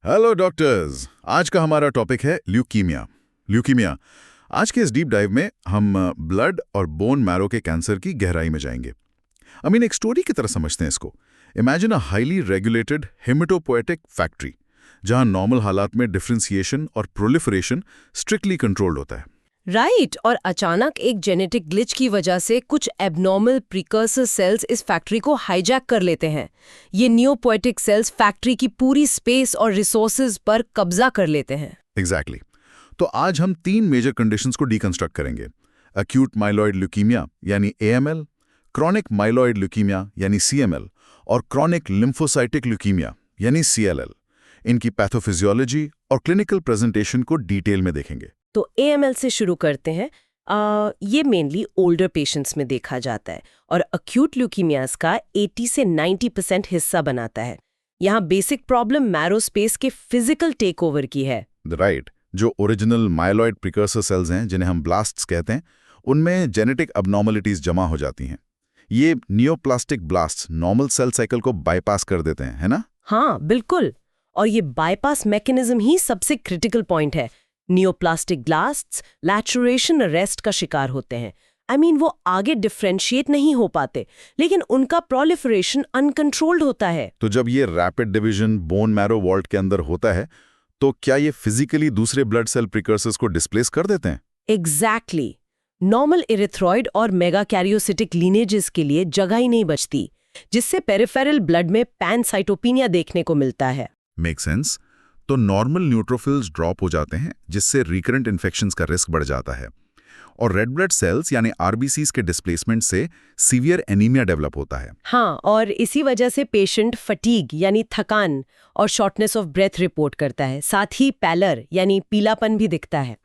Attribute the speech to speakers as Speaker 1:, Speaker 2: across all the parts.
Speaker 1: Hello doctors. आज का हमारा टॉपिक है ल्यूकीमिया। ल्यूकीमिया। आज के इस डीप डाइव में हम ब्लड और बोन मैरो के कैंसर की गहराई में जाएंगे। एक स्टोरी की तरह समझते हैं इसको। Imagine a highly regulated haematopoietic factory, जहां नॉर्मल हालात में डिफरेंशिएशन और प्रोलिफरेशन स्ट्रिक्टली कंट्रोल्ड होता है।
Speaker 2: राइट और अचानक एक जेनेटिक ग्लिच की वजह से कुछ एबनॉर्मल प्रीकर्सर सेल्स इस फैक्ट्री को हाईजैक कर लेते हैं। ये नियोपोएटिक सेल्स फैक्ट्री की पूरी स्पेस और रिसोर्सेज पर कब्जा कर लेते हैं।
Speaker 1: एग्जैक्टली। तो आज हम 3 मेजर कंडीशंस को डीकंस्ट्रक्ट करेंगे। एक्यूट माइलॉइड ल्यूकीमिया यानी AML, क्रॉनिक माइलॉइड ल्यूकीमिया यानी CML और क्रॉनिक लिम्फोसाइटिक ल्यूकीमिया यानी CLL। इनकी पैथोफिजियोलॉजी और क्लिनिकल प्रेजेंटेशन को डिटेल में देखेंगे।
Speaker 2: तो AML से शुरू करते हैं। ये मेनली ओल्डर पेशेंट्स में देखा जाता है और अक्यूट ल्यूकीमियाज का 80 से 90% हिस्सा बनाता है। यहाँ बेसिक प्रॉब्लम मैरो स्पेस के फिजिकल टेक ओवर की है।
Speaker 1: राइट। जो ओरिजिनल माइलॉइड प्रिकर्सर सेल्स हैं, जिन्हें हम ब्लास्ट्स कहते हैं, उनमें जेनेटिक अबनॉर्मलिटीज जमा हो जाती हैं। ये neoplastic blast normal cell cycle को बाईपास कर देते हैं, है ना?
Speaker 2: हाँ बिल्कुल। और ये बाईपास मैकेनिज्म ही सबसे क्रिटिकल पॉइंट है। नियोप्लास्टिक ब्लास्ट्स लैचुरेशन अरेस्ट का शिकार होते हैं। वो आगे डिफरेंशिएट नहीं हो पाते, लेकिन उनका प्रोलिफरेशन अनकंट्रोल्ड होता है।
Speaker 1: तो जब ये rapid division bone marrow vault के अंदर होता है, तो क्या ये फिजिकली दूसरे ब्लड सेल प्रिकर्सर्स को डिस्प्लेस कर देते हैं?
Speaker 2: एग्जैक्टली। नॉर्मल इरिथ्रॉइड और मेगाकैरियोसिटिक लीनेजेस के लिए जगह ही नहीं बचती, जिससे पेरिफेरल ब्लड में पैनसाइटोपिनिया देखने को मिलता है।
Speaker 1: Make sense. तो नॉर्मल न्यूट्रोफिल्स ड्रॉप हो जाते हैं, जिससे रिकरेंट इन्फेक्शंस का रिस्क बढ़ जाता है। और रेड ब्लड सेल्स यानी RBCs के डिस्प्लेसमेंट से सीवियर एनीमिया डेवलप होता है।
Speaker 2: हाँ, और इसी वजह से पेशेंट फटीग यानी थकान और शॉर्टनेस ऑफ ब्रेथ रिपोर्ट करता है। साथ ही पैलर यानी पीलापन भी दिखता है।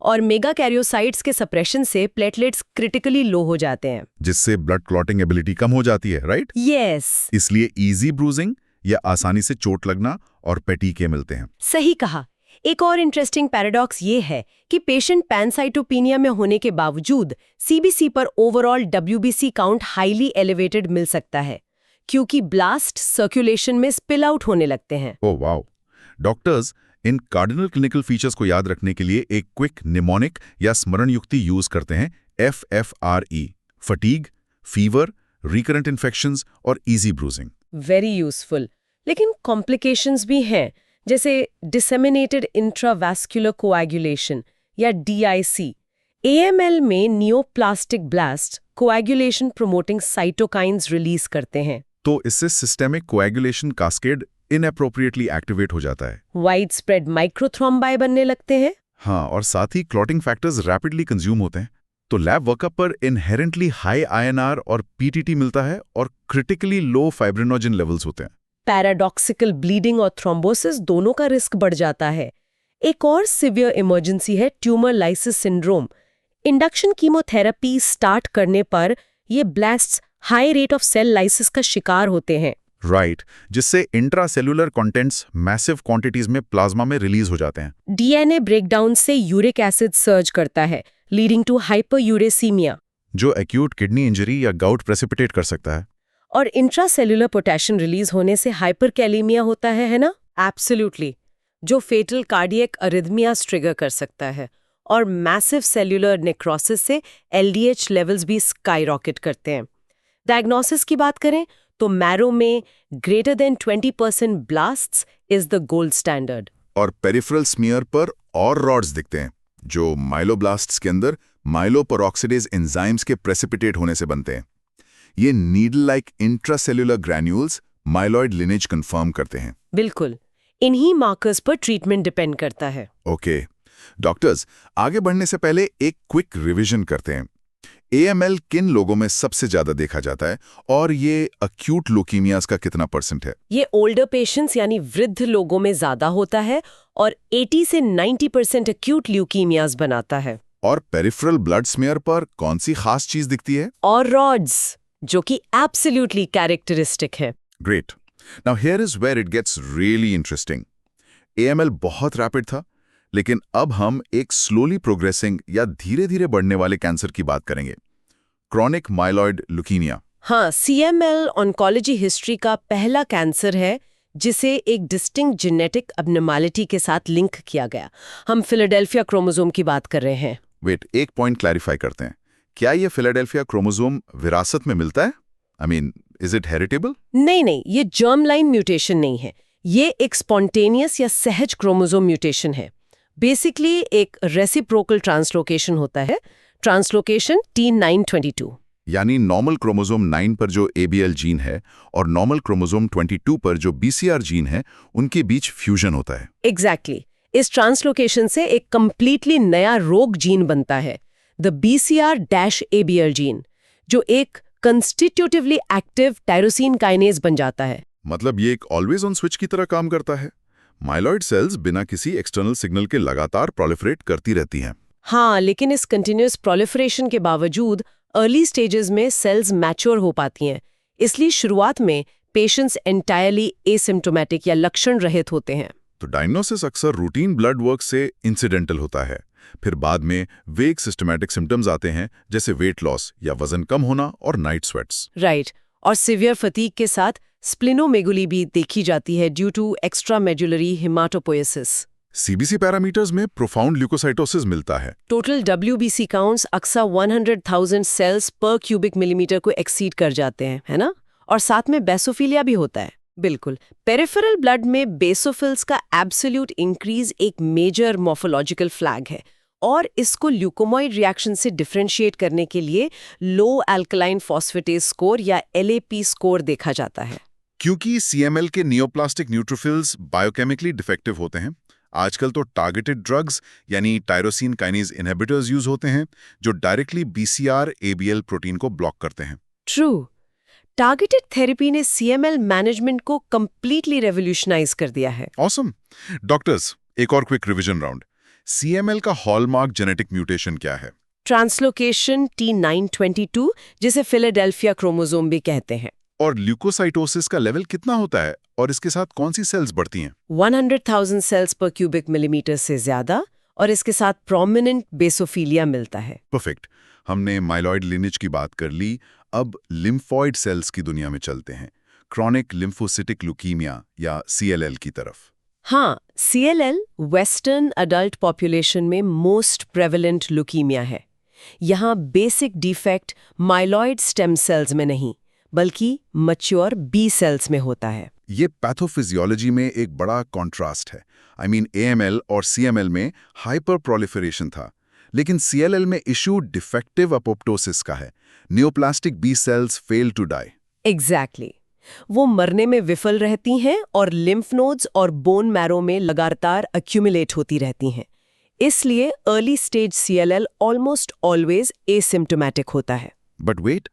Speaker 2: और मेगाकैरियोसाइट्स के सप्रेशन से प्लेटलेट्स क्रिटिकली लो हो जाते हैं,
Speaker 1: जिससे ब्लड क्लॉटिंग एबिलिटी कम हो जाती है, राइट?
Speaker 2: यस।
Speaker 1: इसलिए इजी ब्रूजिंग या आसानी से चोट लगना और पेटीके मिलते हैं।
Speaker 2: सही कहा। एक और इंटरेस्टिंग पैराडॉक्स ये है कि पेशेंट पैनसाइटोपिनिया में होने के बावजूद CBC पर overall WBC count highly elevated मिल सकता है, क्योंकि ब्लास्ट सर्कुलेशन में स्पिल आउट होने लगते हैं।
Speaker 1: Oh wow. डॉक्टर्स इन कार्डिनल क्लिनिकल फीचर्स को याद रखने के लिए एक क्विक निमोनिक या स्मरण युक्ति यूज करते हैं, FFRE: fatigue, fever, recurrent infections और इजी ब्रूजिंग।
Speaker 2: Very useful. लेकिन कॉम्प्लिकेशंस भी हैं, जैसे डिसेमिनेटेड इंट्रावैस्कुलर कोएगुलेशन या DIC। AML में neoplastic blast coagulation promoting cytokines release करते हैं।
Speaker 1: तो इससे सिस्टेमिक कोएगुलेशन कास्केड इनएप्रोप्रिएटली एक्टिवेट हो जाता है।
Speaker 2: वाइड स्प्रेड माइक्रोथ्रोम्बाई बनने लगते हैं।
Speaker 1: हाँ, और साथ ही क्लॉटिंग फैक्टर्स रैपिडली कंज्यूम होते हैं। तो लैब वर्कअप पर इनहेरेंटली हाई INR और PTT मिलता है और क्रिटिकली लो फाइब्रिनोजन लेवल्स होते हैं।
Speaker 2: पैराडॉक्सिकल ब्लीडिंग और थ्रोम्बोसिस दोनों का रिस्क बढ़ जाता है। एक और सिवियर इमरजेंसी है tumour lysis syndrome. Induction chemotherapy start करने पर ये blasts high rate of cell lysis का शिकार होते हैं।
Speaker 1: राइट, जिससे इंट्रासेल्युलर कंटेंट्स मैसिव क्वांटिटीज में प्लाज्मा में रिलीज हो जाते हैं।
Speaker 2: DNA ब्रेकडाउन से यूरिक एसिड सर्ज करता है, लीडिंग टू हाइपरयूरेसीमिया,
Speaker 1: जो एक्यूट किडनी इंजरी या गाउट प्रेसिपिटेट कर सकता है।
Speaker 2: और इंट्रासेल्युलर पोटेशियम रिलीज होने से हाइपरकैलेमिया होता है ना? एब्सोल्युटली, जो फेटल कार्डियक अरिथमियाज ट्रिगर कर सकता है। और मैसिव सेल्युलर नेक्रोसिस से LDH लेवल्स भी स्काईरॉकेट करते हैं। डायग्नोसिस की बात करें तो मैरो में greater than 20% blasts is the gold standard.
Speaker 1: और पेरिफेरल स्मीयर पर और रॉड्स दिखते हैं, जो माइलोब्लास्ट्स के अंदर माइलोपेरोक्सिडेज एंजाइम्स के प्रेसिपिटेट होने से बनते हैं। ये needle like intracellular granules myeloid lineage confirm करते हैं।
Speaker 2: बिल्कुल, इन्हीं मार्कर्स पर ट्रीटमेंट डिपेंड करता है।
Speaker 1: ओके डॉक्टर्स, आगे बढ़ने से पहले एक क्विक रिवीजन करते हैं। AML किन लोगों में सबसे ज्यादा देखा जाता है और ये अक्यूट ल्यूकीमियाज का कितना % है?
Speaker 2: ये ओल्डर पेशेंट्स यानी वृद्ध लोगों में ज्यादा होता है और 80 से 90% अक्यूट ल्यूकीमियाज बनाता है।
Speaker 1: और पेरिफेरल ब्लड स्मीयर पर कौन सी खास चीज दिखती है?
Speaker 2: और रॉड्स, जो कि एब्सोल्युटली कैरेक्टरिस्टिक है।
Speaker 1: Great. Now here is where it gets really interesting. AML बहुत रैपिड था, लेकिन अब हम एक स्लोली प्रोग्रेसिंग या धीरे धीरे बढ़ने वाले कैंसर की बात करेंगे, क्रॉनिक माइलॉइड ल्यूकीमिया।
Speaker 2: हाँ, CML ऑन्कोलॉजी हिस्ट्री का पहला कैंसर है जिसे एक डिस्टिंक्ट जेनेटिक अबनॉर्मैलिटी के साथ लिंक किया गया। हम फिलाडेल्फिया क्रोमोसोम की बात कर रहे हैं।
Speaker 1: वेट, एक पॉइंट क्लैरिफाई करते हैं। क्या ये फिलाडेल्फिया क्रोमोसोम विरासत में मिलता है? I mean, is it heritable?
Speaker 2: नहीं, ये जर्म लाइन म्यूटेशन नहीं है। ये एक स्पॉन्टेनियस या सहज क्रोमोसोम म्यूटेशन है। बेसिकली एक रेसिप्रोकल ट्रांसलोकेशन होता है। Translocation T922।
Speaker 1: यानी नॉर्मल क्रोमोसोम 9 पर जो ABL जीन है और नॉर्मल क्रोमोसोम 22 पर जो BCR जीन है, उनके बीच फ्यूजन होता है।
Speaker 2: एग्जैक्टली। इस ट्रांसलोकेशन से एक कंप्लीटली नया रोग जीन बनता है, द BCR-ABL जीन, जो एक कंस्टिट्यूटिवली एक्टिव टायरोसिन काइनेज बन जाता है।
Speaker 1: मतलब ये एक ऑलवेज ऑन स्विच की तरह काम करता है। माइलॉइड सेल्स बिना किसी एक्सटर्नल सिग्नल के लगातार प्रोलिफरेट करती रहती हैं।
Speaker 2: हाँ, लेकिन इस कंटिन्यूअस प्रोलिफरेशन के बावजूद अर्ली स्टेजेस में सेल्स मैच्योर हो पाती हैं। इसलिए शुरुआत में पेशेंट्स एंटायरली एसिम्प्टोमेटिक या लक्षण रहित होते हैं।
Speaker 1: तो डायग्नोसिस अक्सर रूटीन ब्लड वर्क से इंसिडेंटल होता है। फिर बाद में वेग सिस्टमैटिक सिम्टम्स आते हैं, जैसे वेट लॉस या वजन कम होना और नाइट स्वेट्स।
Speaker 2: राइट। और सिवियर फटीग के साथ स्प्लिनोमेगुली भी देखी जाती है due to extramedullary haematopoiesis.
Speaker 1: CBC parameters में प्रोफाउंड ल्यूकोसाइटोसिस मिलता है।
Speaker 2: टोटल WBC काउंट्स अक्सर 100,000 सेल्स पर क्यूबिक मिलीमीटर को एक्सीड कर जाते हैं, है ना? और साथ में बेसोफिलिया भी होता है। बिल्कुल। पेरिफेरल ब्लड में बेसोफिल्स का एब्सोल्यूट इंक्रीज एक मेजर मॉर्फोलॉजिकल फ्लैग है और इसको ल्यूकोमॉइड रिएक्शन से डिफरेंशिएट करने के लिए लो अल्कलाइन फॉस्फेटेज स्कोर या LAP स्कोर देखा जाता है।
Speaker 1: क्योंकि CML के नियोप्लास्टिक न्यूट्रोफिल्स बायोकेमिकली डिफेक्टिव होते हैं, आजकल तो टारगेटेड ड्रग्स यानी टायरोसिन काइनेज इनहिबिटर्स यूज होते हैं, जो डायरेक्टली BCR-ABL प्रोटीन को ब्लॉक करते हैं।
Speaker 2: ट्रू। टारगेटेड थेरेपी ने CML मैनेजमेंट को कंप्लीटली रेवोल्यूशनाइज कर दिया है।
Speaker 1: ऑसम। डॉक्टर्स, एक और क्विक रिवीजन राउंड। CML का हॉलमार्क जेनेटिक म्यूटेशन क्या है?
Speaker 2: ट्रांसलोकेशन T922, जिसे फिलाडेल्फिया क्रोमोसोम भी कहते हैं।
Speaker 1: और ल्यूकोसाइटोसिस का लेवल कितना होता है और इसके साथ कौन सी सेल्स बढ़ती हैं?
Speaker 2: 100,000 सेल्स पर क्यूबिक मिलीमीटर से ज्यादा, और इसके साथ प्रोमिनेंट बेसोफिलिया मिलता है।
Speaker 1: परफेक्ट। हमने माइलॉइड लिनेज की बात कर ली, अब लिम्फॉइड सेल्स की दुनिया में चलते हैं, क्रॉनिक लिम्फोसिटिक ल्यूकीमिया या CLL की तरफ।
Speaker 2: हाँ, CLL वेस्टर्न अडल्ट पॉपुलेशन में मोस्ट प्रेवलेंट ल्यूकीमिया है। यहाँ basic defect myeloid stem cells में नहीं, बल्कि मैच्योर B सेल्स में होता है।
Speaker 1: ये पैथोफिजियोलॉजी में एक बड़ा कॉन्ट्रास्ट है। आई मीन, AML और CML में हाइपर प्रोलिफरेशन था, लेकिन CLL में इशू डिफेक्टिव अपोप्टोसिस का है। Neoplastic B cells fail to die.
Speaker 2: Exactly. वो मरने में विफल रहती हैं और लिम्फ नोड्स और बोन मैरो में लगातार अक्यूमुलेट होती रहती हैं। इसलिए early stage CLL almost always asymptomatic होता है।
Speaker 1: बट वेट,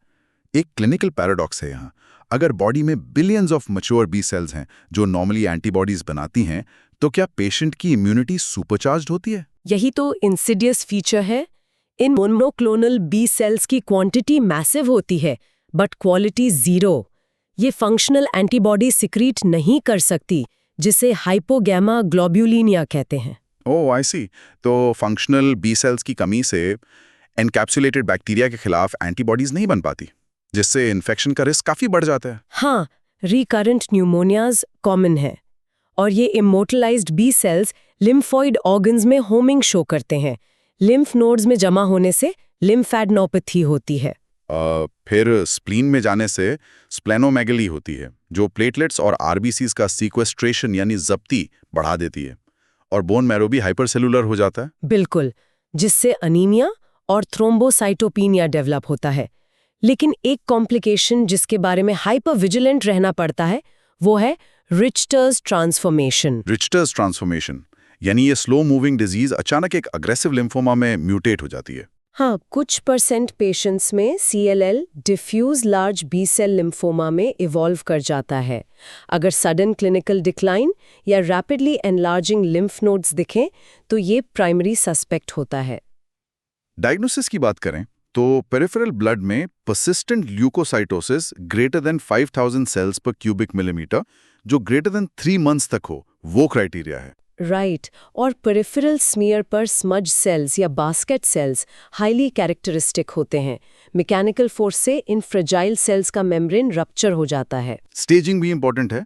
Speaker 1: एक क्लिनिकल पैराडॉक्स है यहाँ। अगर बॉडी में billions of mature B sales हैं जो नॉर्मली एंटीबॉडीज बनाती हैं, तो क्या पेशेंट की इम्यूनिटी सुपरचार्ज्ड होती है?
Speaker 2: यही तो इंसिडियस फीचर है। इन मोनोक्लोनल B सेल्स की क्वांटिटी मैसिव होती है, बट क्वालिटी जीरो। ये फंक्शनल एंटीबॉडी सिक्रीट नहीं कर सकती, जिसे हाइपोगैमा ग्लोब्यूलिनिया कहते हैं।
Speaker 1: ओह, आई सी। तो फंक्शनल B सेल्स की कमी से एनकैप्सुलेटेड बैक्टीरिया के खिलाफ एंटीबॉडीज नहीं बन पाती, जिससे इन्फेक्शन का रिस्क काफी बढ़ जाता है।
Speaker 2: हाँ, रिकरेंट न्यूमोनियाज कॉमन है और ये इमोर्टलाइज्ड B सेल्स लिम्फॉइड ऑर्गन्स में होमिंग शो करते हैं। लिम्फ नोड्स में जमा होने से लिम्फेडेनोपैथी होती है।
Speaker 1: फिर स्प्लीन में जाने से स्प्लेनोमेगली होती है, जो प्लेटलेट्स और RBCs का सीक्वेस्ट्रेशन यानी जब्ती बढ़ा देती है, और बोन मैरो भी हाइपरसेलुलर हो जाता है।
Speaker 2: बिल्कुल, जिससे अनीमिया और थ्रोम्बोसाइटोपिनिया डेवलप होता है। लेकिन एक कॉम्प्लिकेशन जिसके बारे में हाइपर विजिलेंट रहना पड़ता है, वो है रिचटर्स ट्रांसफॉर्मेशन।
Speaker 1: रिचटर्स ट्रांसफॉर्मेशन यानी ये स्लो मूविंग डिजीज अचानक एक अग्रेसिव लिम्फोमा में म्यूटेट हो जाती है।
Speaker 2: हाँ, कुछ % पेशेंट्स में CLL diffuse large B cell lymphoma में इवॉल्व कर जाता है। अगर सडन क्लिनिकल डिक्लाइन या रैपिडली एनलार्जिंग लिम्फ नोड्स दिखें, तो ये प्राइमरी सस्पेक्ट होता है।
Speaker 1: डायग्नोसिस की बात करें तो पेरिफेरल ब्लड में persistent leucocytosis greater than 5000 cells पर क्यूबिक मिलीमीटर, जो ग्रेटर देन 3 मंथ्स तक हो, वो क्राइटेरिया है।
Speaker 2: राइट। और पेरिफेरल स्मीयर पर स्मज सेल्स या बास्केट सेल्स हाईली कैरेक्टरिस्टिक होते हैं। मैकेनिकल फोर्स से इन फ्रेजाइल सेल्स का मेम्ब्रेन रप्चर हो जाता है।
Speaker 1: स्टेजिंग भी इंपॉर्टेंट है।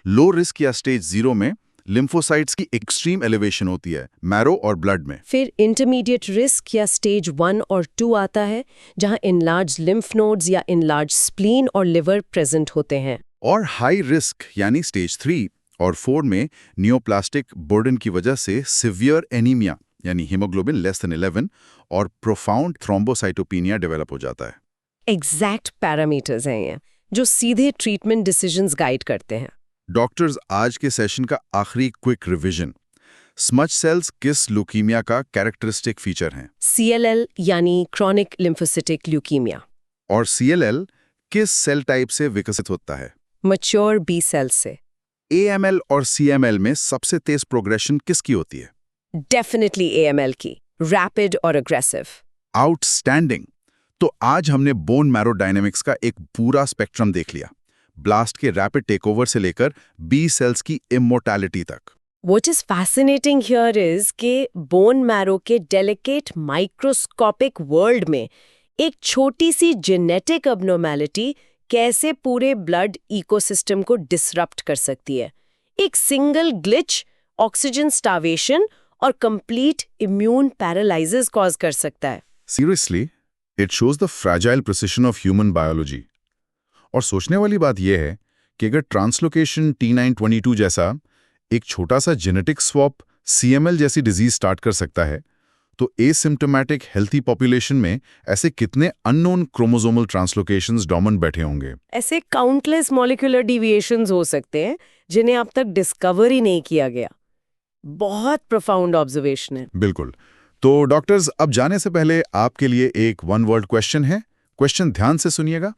Speaker 1: लो रिस्क या स्टेज 0 में लिम्फोसाइट्स की एक्सट्रीम एलिवेशन होती है मैरो और ब्लड में।
Speaker 2: फिर इंटरमीडिएट रिस्क या स्टेज 1 और 2 आता है, जहां इनलार्ज लिम्फ नोड्स या इनलार्ज स्प्लीन और लिवर प्रेजेंट होते हैं।
Speaker 1: और हाई रिस्क यानी स्टेज 3 और 4 में नियोप्लास्टिक बर्डन की वजह से सिवियर एनीमिया यानी हीमोग्लोबिन लेस देन 11 और प्रोफाउंड थ्रोम्बोसाइटोपिनिया डेवलप हो जाता है।
Speaker 2: एग्जैक्ट पैरामीटर्स हैं ये, जो सीधे ट्रीटमेंट डिसीजंस गाइड करते हैं।
Speaker 1: डॉक्टर्स, आज के सेशन का आखिरी क्विक रिवीजन। स्मच सेल्स किस ल्यूकीमिया का कैरेक्टरिस्टिक फीचर हैं?
Speaker 2: CLL यानी क्रॉनिक लिम्फोसिटिक ल्यूकीमिया।
Speaker 1: और CLL किस सेल टाइप से विकसित होता है?
Speaker 2: मैच्योर B सेल्स से।
Speaker 1: AML और CML में सबसे तेज प्रोग्रेशन किसकी होती है?
Speaker 2: डेफिनेटली AML की, रैपिड और अग्रेसिव।
Speaker 1: आउटस्टैंडिंग। तो आज हमने बोन मैरो डायनेमिक्स का एक पूरा स्पेक्ट्रम देख लिया, ब्लास्ट के रैपिड टेकओवर से लेकर B सेल्स की इमोर्टैलिटी तक।
Speaker 2: What is fascinating here is कि बोन मैरो के डेलिकेट माइक्रोस्कोपिक वर्ल्ड में एक छोटी सी जेनेटिक अबनॉर्मैलिटी कैसे पूरे ब्लड इकोसिस्टम को डिसरप्ट कर सकती है। एक सिंगल ग्लिच ऑक्सीजन स्टार्वेशन और कंप्लीट इम्यून पैरालिसिस कॉज कर सकता है।
Speaker 1: Seriously, it shows the fragile precision of human biology. और सोचने वाली बात यह है कि अगर ट्रांसलोकेशन T922 जैसा एक छोटा सा जेनेटिक स्वैप CML जैसी डिजीज स्टार्ट कर सकता है, तो एसिम्प्टोमेटिक हेल्थी पॉपुलेशन में ऐसे कितने अननोन क्रोमोसोमल ट्रांसलोकेशंस डोमिनेंट बैठे होंगे।
Speaker 2: ऐसे काउंटलेस मॉलिक्यूलर डिविएशंस हो सकते हैं जिन्हें अब तक डिस्कवर ही नहीं किया गया। बहुत प्रोफाउंड ऑब्जर्वेशन है।
Speaker 1: बिल्कुल। तो डॉक्टर्स, अब जाने से पहले आपके लिए एक वन वर्ड क्वेश्चन है। क्वेश्चन ध्यान से सुनिएगा।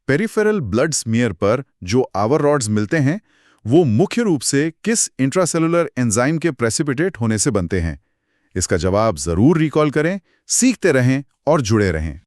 Speaker 1: पेरिफेरल ब्लड स्मीयर पर जो आवर रॉड्स मिलते हैं, वो मुख्य रूप से किस इंट्रासेलुलर एंजाइम के प्रेसिपिटेट होने से बनते हैं? इसका जवाब जरूर रिकॉल करें, सीखते रहें और जुड़े रहें।